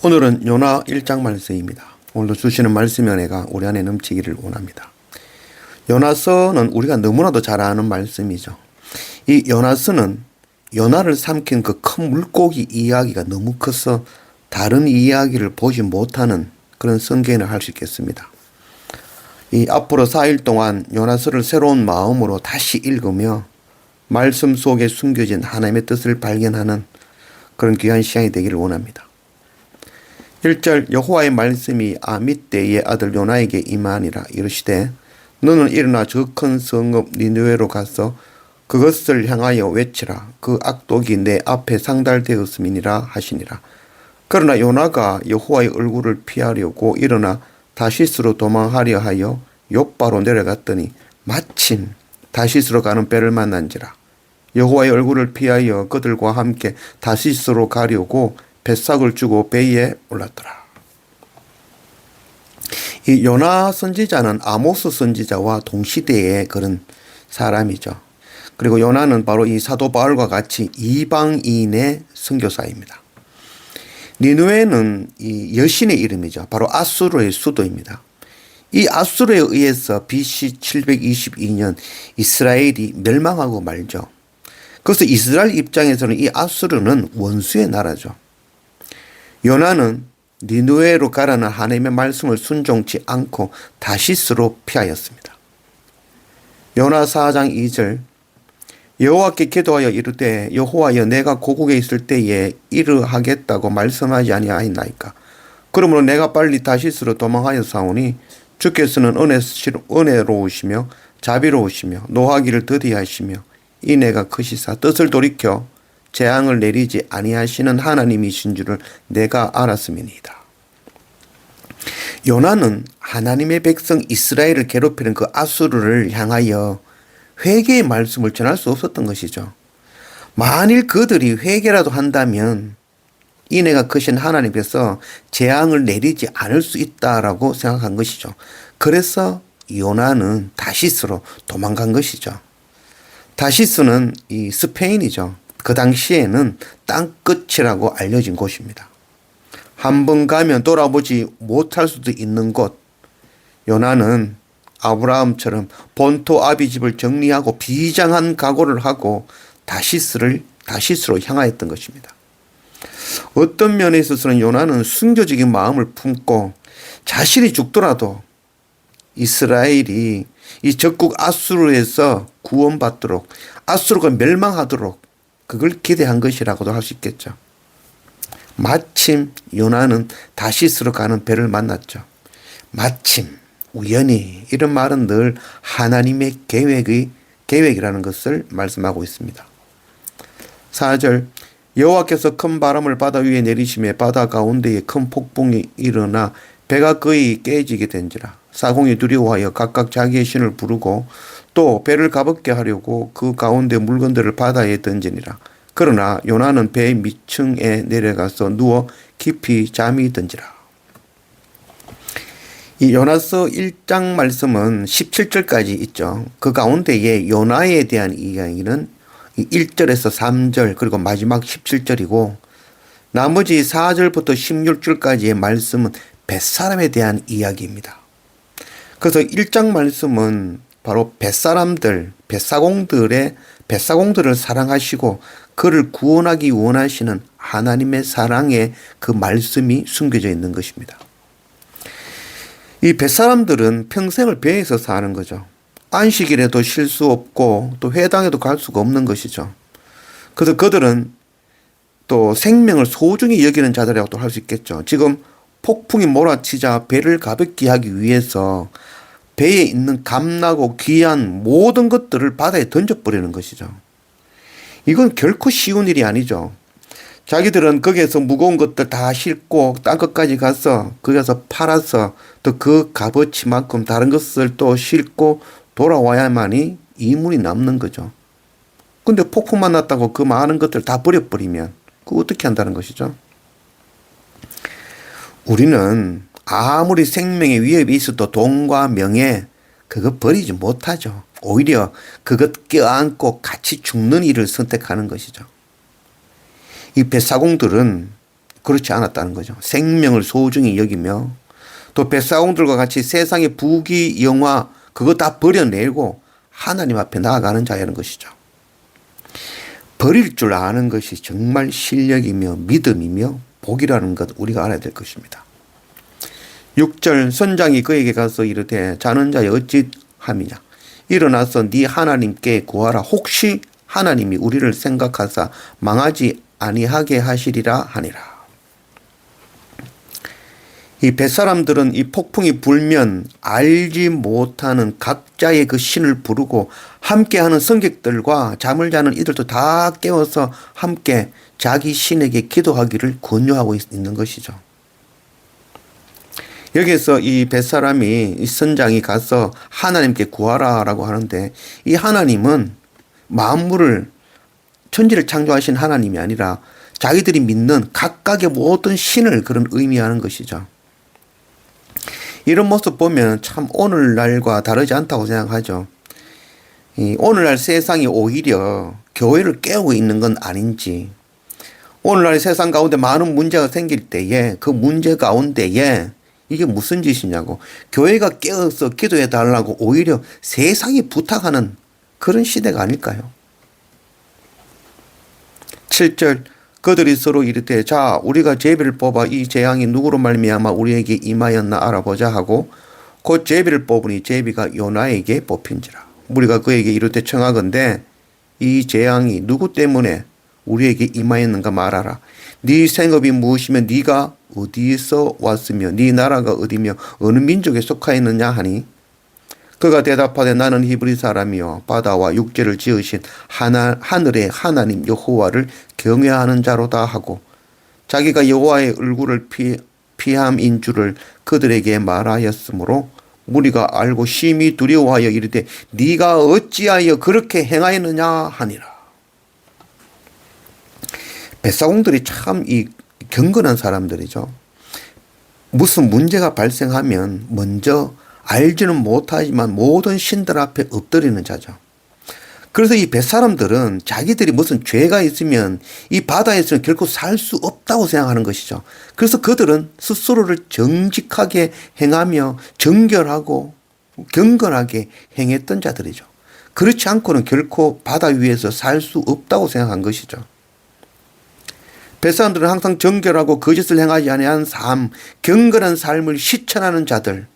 오늘은 요나 1장 말씀입니다. 오늘도 주시는 말씀의 은혜가 우리 안에 넘치기를 원합니다. 요나서는 우리가 너무나도 잘 아는 말씀이죠. 이 요나서는 요나를 삼킨 그 큰 물고기 이야기가 너무 커서 다른 이야기를 보지 못하는 그런 성경을 할 수 있겠습니다. 이 앞으로 4일 동안 요나서를 새로운 마음으로 다시 읽으며 말씀 속에 숨겨진 하나님의 뜻을 발견하는 그런 귀한 시간이 되기를 원합니다. 1절 여호와의 말씀이 아미떼의 아들 요나에게 임하니라 이르시되 너는 일어나 저 큰 성읍 니느웨로 가서 그것을 향하여 외치라. 그 악독이 내 앞에 상달되었음이니라 하시니라. 그러나 요나가 여호와의 얼굴을 피하려고 일어나 다시스로 도망하려 하여 욥바로 내려갔더니 마침 다시스로 가는 배를 만난지라. 여호와의 얼굴을 피하여 그들과 함께 다시스로 가려고 뱃삭을 주고 배에 올랐더라. 이 요나 선지자는 아모스 선지자와 동시대의 그런 사람이죠. 그리고 요나는 바로 이 사도 바울과 같이 이방인의 선교사입니다. 니느웨는 이 여신의 이름이죠. 바로 아수르의 수도입니다. 이 아수르에 의해서 BC 722년 이스라엘이 멸망하고 말죠. 그래서 이스라엘 입장에서는 이 아수르는 원수의 나라죠. 요나는 니느웨로 가라는 하나님의 말씀을 순종치 않고 다시스로 피하였습니다. 요나 4장 2절 여호와께 기도하여 이르되 여호와여 내가 고국에 있을 때에 이르하겠다고 말씀하지 아니하였나이까. 그러므로 내가 빨리 다시스로 도망하여 사오니 주께서는 은혜로우시며 자비로우시며 노하기를 더디하시며 인애가 크시사 뜻을 돌이켜 재앙을 내리지 아니하시는 하나님이신 줄을 내가 알았음이니이다. 요나는 하나님의 백성 이스라엘을 괴롭히는 그 아수르를 향하여 회개의 말씀을 전할 수 없었던 것이죠. 만일 그들이 회개라도 한다면 인애가 크신 하나님께서 재앙을 내리지 않을 수 있다라고 생각한 것이죠. 그래서 요나는 다시스로 도망간 것이죠. 다시스는 이 스페인이죠. 그 당시에는 땅끝이라고 알려진 곳입니다. 한 번 가면 돌아보지 못할 수도 있는 곳. 요나는 아브라함처럼 본토 아비집을 정리하고 비장한 각오를 하고 다시스로 향하였던 것입니다. 어떤 면에 있어서는 요나는 순교적인 마음을 품고 자신이 죽더라도 이스라엘이 이 적국 아수르에서 구원받도록 아수르가 멸망하도록 그걸 기대한 것이라고도 할 수 있겠죠. 마침 요나는 다시스로 가는 배를 만났죠. 마침 우연히 이런 말은 늘 하나님의 계획이라는 것을 말씀하고 있습니다. 4절 여호와께서 큰 바람을 바다 위에 내리시매 바다 가운데에 큰 폭풍이 일어나 배가 거의 깨지게 된지라. 사공이 두려워하여 각각 자기의 신을 부르고 또 배를 가볍게 하려고 그 가운데 물건들을 바다에 던지니라. 그러나 요나는 배 밑층에 내려가서 누워 깊이 잠이 든지라. 이 요나서 1장 말씀은 17절까지 있죠. 그 가운데에 요나에 대한 이야기는 1절에서 3절 그리고 마지막 17절이고 나머지 4절부터 16절까지의 말씀은 벳사람에 대한 이야기입니다. 그래서 1장 말씀은 바로 벳사람들, 벳사공들을 사랑하시고 그를 구원하기 원하시는 하나님의 사랑의 그 말씀이 숨겨져 있는 것입니다. 이 벳사람들은 평생을 배에서 사는 거죠. 안식일에도 쉴 수 없고 또 회당에도 갈 수가 없는 것이죠. 그래서 그들은 또 생명을 소중히 여기는 자들이라고도 할 수 있겠죠. 지금 폭풍이 몰아치자 배를 가볍게 하기 위해서 배에 있는 값나고 귀한 모든 것들을 바다에 던져버리는 것이죠. 이건 결코 쉬운 일이 아니죠. 자기들은 거기에서 무거운 것들 다 싣고 땅끝까지 가서 거기서 팔아서 또 그 값어치만큼 다른 것을 또 싣고 돌아와야만이 이문이 남는 거죠. 근데 폭풍만 났다고 그 많은 것들 다 버려버리면 그거 어떻게 한다는 것이죠? 우리는 아무리 생명의 위협이 있어도 돈과 명예 그거 버리지 못하죠. 오히려 그것 껴안고 같이 죽는 일을 선택하는 것이죠. 이 벳사공들은 그렇지 않았다는 거죠. 생명을 소중히 여기며 또 뱃사공들과 같이 세상의 부귀 영화 그거 다 버려내고 하나님 앞에 나아가는 자라는 것이죠. 버릴 줄 아는 것이 정말 실력이며 믿음이며 복이라는 것 우리가 알아야 될 것입니다. 6절 선장이 그에게 가서 이르되 자는 자여 어찌 함이냐 일어나서 네 하나님께 구하라 혹시 하나님이 우리를 생각하사 망하지 아니하게 하시리라 하니라. 이 뱃사람들은 이 폭풍이 불면 알지 못하는 각자의 그 신을 부르고 함께하는 성객들과 잠을 자는 이들도 다 깨워서 함께 자기 신에게 기도하기를 권유하고 있는 것이죠. 여기에서 이 뱃사람이 이 선장이 가서 하나님께 구하라라고 하는데 이 하나님은 만물을 천지를 창조하신 하나님이 아니라 자기들이 믿는 각각의 모든 신을 그런 의미하는 것이죠. 이런 모습 보면 참 오늘날과 다르지 않다고 생각하죠. 오늘날 세상이 오히려 교회를 깨우고 있는 건 아닌지 오늘날 세상 가운데 많은 문제가 생길 때에 그 문제 가운데에 이게 무슨 짓이냐고 교회가 깨어서 기도해 달라고 오히려 세상이 부탁하는 그런 시대가 아닐까요? 7절 그들이 서로 이르되 자 우리가 제비를 뽑아 이 재앙이 누구로 말미암아 우리에게 임하였나 알아보자 하고 곧 제비를 뽑으니 제비가 요나에게 뽑힌지라. 우리가 그에게 이르되 청하건대 이 재앙이 누구 때문에 우리에게 임하였는가 말하라. 네 생업이 무엇이며 네가 어디에서 왔으며 네 나라가 어디며 어느 민족에 속하였느냐 하니 그가 대답하되 나는 히브리 사람이요 바다와 육지를 지으신 하늘의 하나님 여호와를 경외하는 자로다 하고 자기가 여호와의 얼굴을 피함인 줄을 그들에게 말하였으므로 무리가 알고 심히 두려워하여 이르되 네가 어찌하여 그렇게 행하였느냐 하니라. 뱃사공들이 참 이 경건한 사람들이죠. 무슨 문제가 발생하면 먼저 알지는 못하지만 모든 신들 앞에 엎드리는 자죠. 그래서 이 뱃사람들은 자기들이 무슨 죄가 있으면 이 바다에서는 결코 살 수 없다고 생각하는 것이죠. 그래서 그들은 스스로를 정직하게 행하며 정결하고 경건하게 행했던 자들이죠. 그렇지 않고는 결코 바다 위에서 살 수 없다고 생각한 것이죠. 뱃사람들은 항상 정결하고 거짓을 행하지 아니한 삶, 경건한 삶을 실천하는 자들,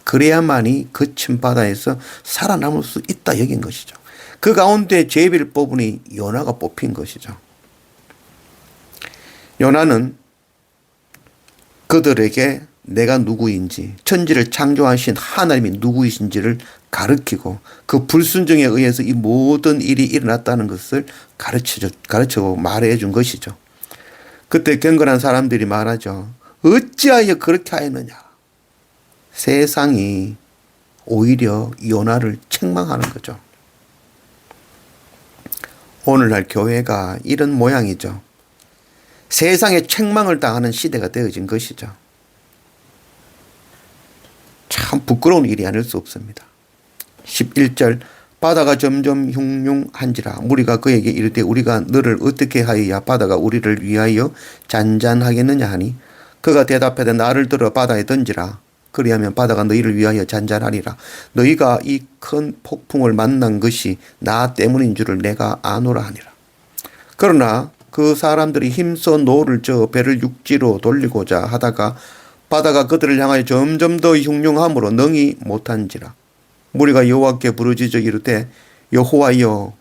그래야만이 거친 바다에서 살아남을 수 있다 여긴 것이죠. 그 가운데 제비를 뽑으니 요나가 뽑힌 것이죠. 요나는 그들에게 내가 누구인지 천지를 창조하신 하나님이 누구이신지를 가르치고 그 불순종에 의해서 이 모든 일이 일어났다는 것을 가르치고 말해 준 것이죠. 그때 경건한 사람들이 말하죠. 어찌하여 그렇게 하였느냐. 세상이 오히려 요나를 책망하는 거죠. 오늘날 교회가 이런 모양이죠. 세상에 책망을 당하는 시대가 되어진 것이죠. 참 부끄러운 일이 아닐 수 없습니다. 11절 바다가 점점 흉흉한지라 무리가 그에게 이르되 우리가 너를 어떻게 하여야 바다가 우리를 위하여 잔잔하겠느냐 하니 그가 대답하되 나를 들어 바다에 던지라. 그리하면 바다가 너희를 위하여 잔잔하리라. 너희가 이 큰 폭풍을 만난 것이 나 때문인 줄을 내가 아노라 하니라. 그러나 그 사람들이 힘써 노를 저어 배를 육지로 돌리고자 하다가 바다가 그들을 향하여 점점 더 흉흉함으로 능히 못한지라. 무리가 여호와께 부르짖어 이르되 여호와여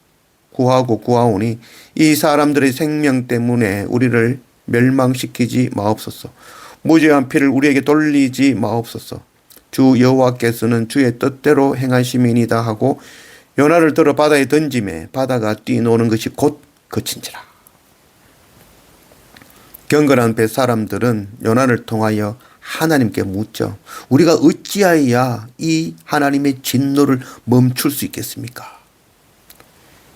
구하고 구하오니 이 사람들의 생명 때문에 우리를 멸망시키지 마옵소서. 무죄한 피를 우리에게 돌리지 마옵소서. 주 여호와께서는 주의 뜻대로 행하심이니이다 하고 요나를 들어 바다에 던지매 바다가 뛰노는 것이 곧 그친지라. 경건한 뱃사람들은 요나를 통하여 하나님께 묻죠. 우리가 어찌하여야 이 하나님의 진노를 멈출 수 있겠습니까?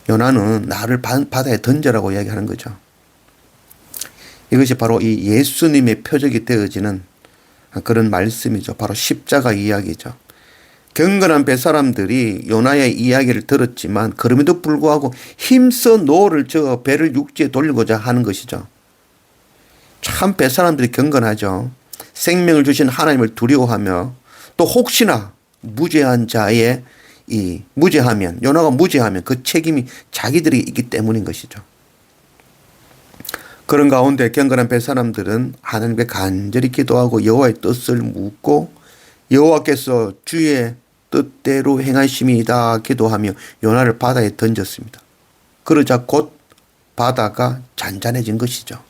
요나는 나를 바다에 던져라고 이야기하는 거죠. 이것이 바로 이 예수님의 표적이 되어지는 그런 말씀이죠. 바로 십자가 이야기죠. 경건한 뱃사람들이 요나의 이야기를 들었지만 그럼에도 불구하고 힘써 노를 저어 배를 육지에 돌리고자 하는 것이죠. 참 뱃사람들이 경건하죠. 생명을 주신 하나님을 두려워하며 또 혹시나 무죄하면 요나가 무죄하면 그 책임이 자기들이 있기 때문인 것이죠. 그런 가운데 경건한 뱃사람들은 하나님께 간절히 기도하고 여호와의 뜻을 묻고 여호와께서 주의 뜻대로 행하심이다 기도하며 요나를 바다에 던졌습니다. 그러자 곧 바다가 잔잔해진 것이죠.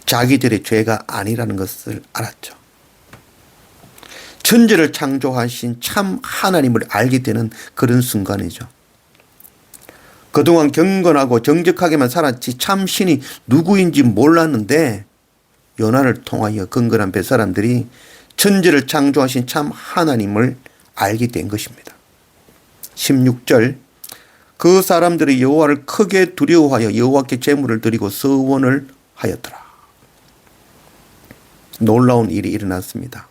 자기들의 죄가 아니라는 것을 알았죠. 천지를 창조하신 참 하나님을 알게 되는 그런 순간이죠. 그동안 경건하고 정직하게만 살았지 참 신이 누구인지 몰랐는데 요나를 통하여 경건한 뱃사람들이 천지를 창조하신 참 하나님을 알게 된 것입니다. 16절 그 사람들이 여호와를 크게 두려워하여 여호와께 제물을 드리고 서원을 하였더라. 놀라운 일이 일어났습니다.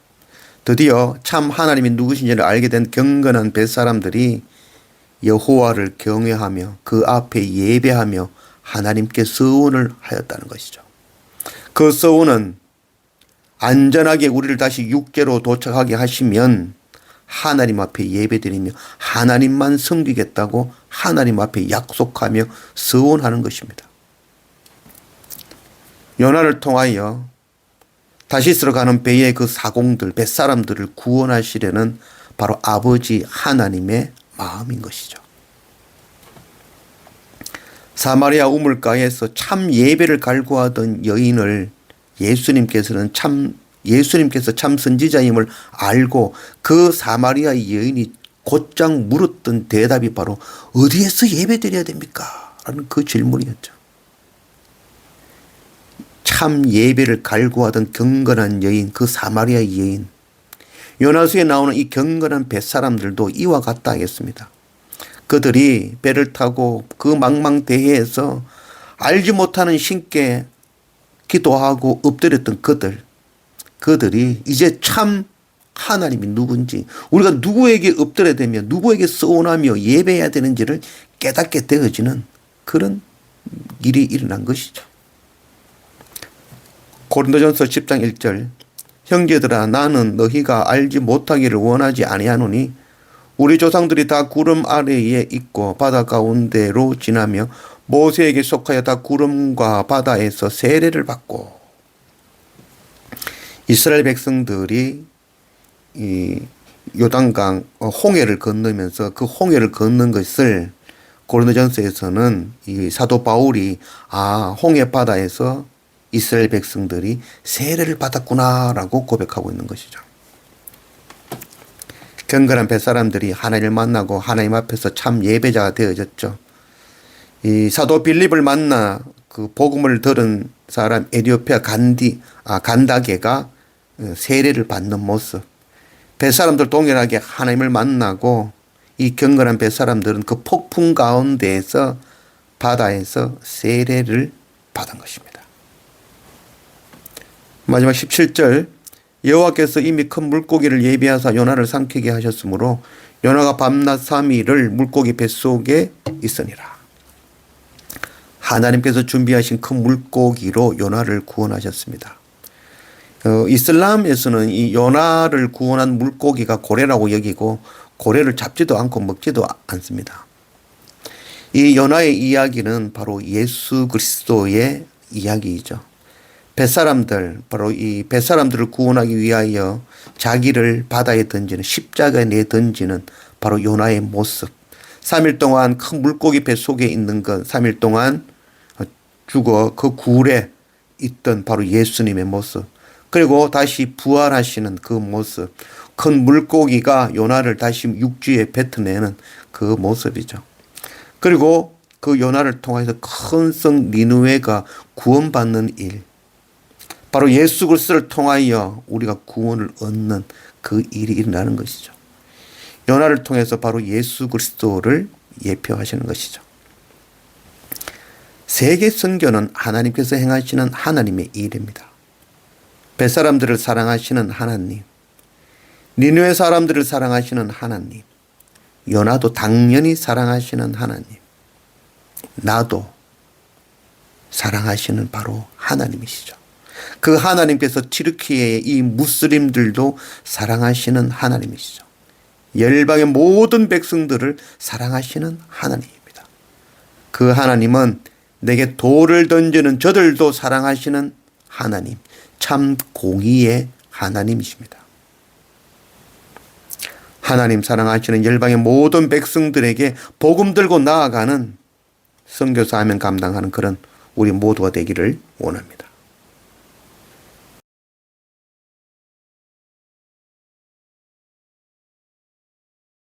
드디어 참 하나님이 누구신지를 알게 된 경건한 뱃사람들이 여호와를 경외하며 그 앞에 예배하며 하나님께 서원을 하였다는 것이죠. 그 서원은 안전하게 우리를 다시 육재로 도착하게 하시면 하나님 앞에 예배드리며 하나님만 섬기겠다고 하나님 앞에 약속하며 서원하는 것입니다. 요나를 통하여 다시스로 가는 배의 그 사공들, 뱃사람들을 구원하시려는 바로 아버지 하나님의 마음인 것이죠. 사마리아 우물가에서 참 예배를 갈구하던 여인을 예수님께서 참 선지자임을 알고 그 사마리아 여인이 곧장 물었던 대답이 바로 어디에서 예배드려야 됩니까? 라는 그 질문이었죠. 참 예배를 갈구하던 경건한 여인, 그 사마리아 여인. 요나서에 나오는 이 경건한 뱃사람들도 이와 같다 하겠습니다. 그들이 배를 타고 그 망망대해에서 알지 못하는 신께 기도하고 엎드렸던 그들이 이제 참 하나님이 누군지, 우리가 누구에게 엎드려야 되며 누구에게 서원하며 예배해야 되는지를 깨닫게 되어지는 그런 일이 일어난 것이죠. 고린도전서 10장 1절 형제들아 나는 너희가 알지 못하기를 원하지 아니하노니 우리 조상들이 다 구름 아래에 있고 바다 가운데로 지나며 모세에게 속하여 다 구름과 바다에서 세례를 받고. 이스라엘 백성들이 이 요단강 홍해를 건너면서 그 홍해를 걷는 것을 고린도전서에서는 이 사도 바울이 홍해 바다에서 이스라엘 백성들이 세례를 받았구나라고 고백하고 있는 것이죠. 경건한 뱃사람들이 하나님을 만나고 하나님 앞에서 참 예배자가 되어졌죠. 이 사도 빌립을 만나 그 복음을 들은 사람 에티오피아 간다게가 세례를 받는 모습. 뱃사람들 동일하게 하나님을 만나고 이 경건한 뱃사람들은 그 폭풍 가운데에서 바다에서 세례를 받은 것입니다. 마지막 17절 여호와께서 이미 큰 물고기를 예비하사 요나를 삼키게 하셨으므로 요나가 밤낮 3일을 물고기 뱃속에 있으니라. 하나님께서 준비하신 큰 물고기로 요나를 구원하셨습니다. 이슬람에서는 이 요나를 구원한 물고기가 고래라고 여기고 고래를 잡지도 않고 먹지도 않습니다. 이 요나의 이야기는 바로 예수 그리스도의 이야기이죠. 바로 이 뱃사람들을 구원하기 위하여 자기를 바다에 던지는 십자가에 내 던지는 바로 요나의 모습. 3일 동안 큰 물고기 뱃속에 있는 것, 3일 동안 죽어 그 굴에 있던 바로 예수님의 모습. 그리고 다시 부활하시는 그 모습. 큰 물고기가 요나를 다시 육지에 뱉어내는 그 모습이죠. 그리고 그 요나를 통해서 큰 성 니느웨가 구원받는 일. 바로 예수 그리스도를 통하여 우리가 구원을 얻는 그 일이 일어나는 것이죠. 요나를 통해서 바로 예수 그리스도를 예표하시는 것이죠. 세계 선교는 하나님께서 행하시는 하나님의 일입니다. 뱃사람들을 사랑하시는 하나님, 니느웨 사람들을 사랑하시는 하나님, 요나도 당연히 사랑하시는 하나님, 나도 사랑하시는 바로 하나님이시죠. 그 하나님께서 튀르키예의 이 무슬림들도 사랑하시는 하나님이시죠. 열방의 모든 백성들을 사랑하시는 하나님입니다. 그 하나님은 내게 돌을 던지는 저들도 사랑하시는 하나님, 참 공의의 하나님이십니다. 하나님 사랑하시는 열방의 모든 백성들에게 복음 들고 나아가는 선교사 하면 감당하는 그런 우리 모두가 되기를 원합니다.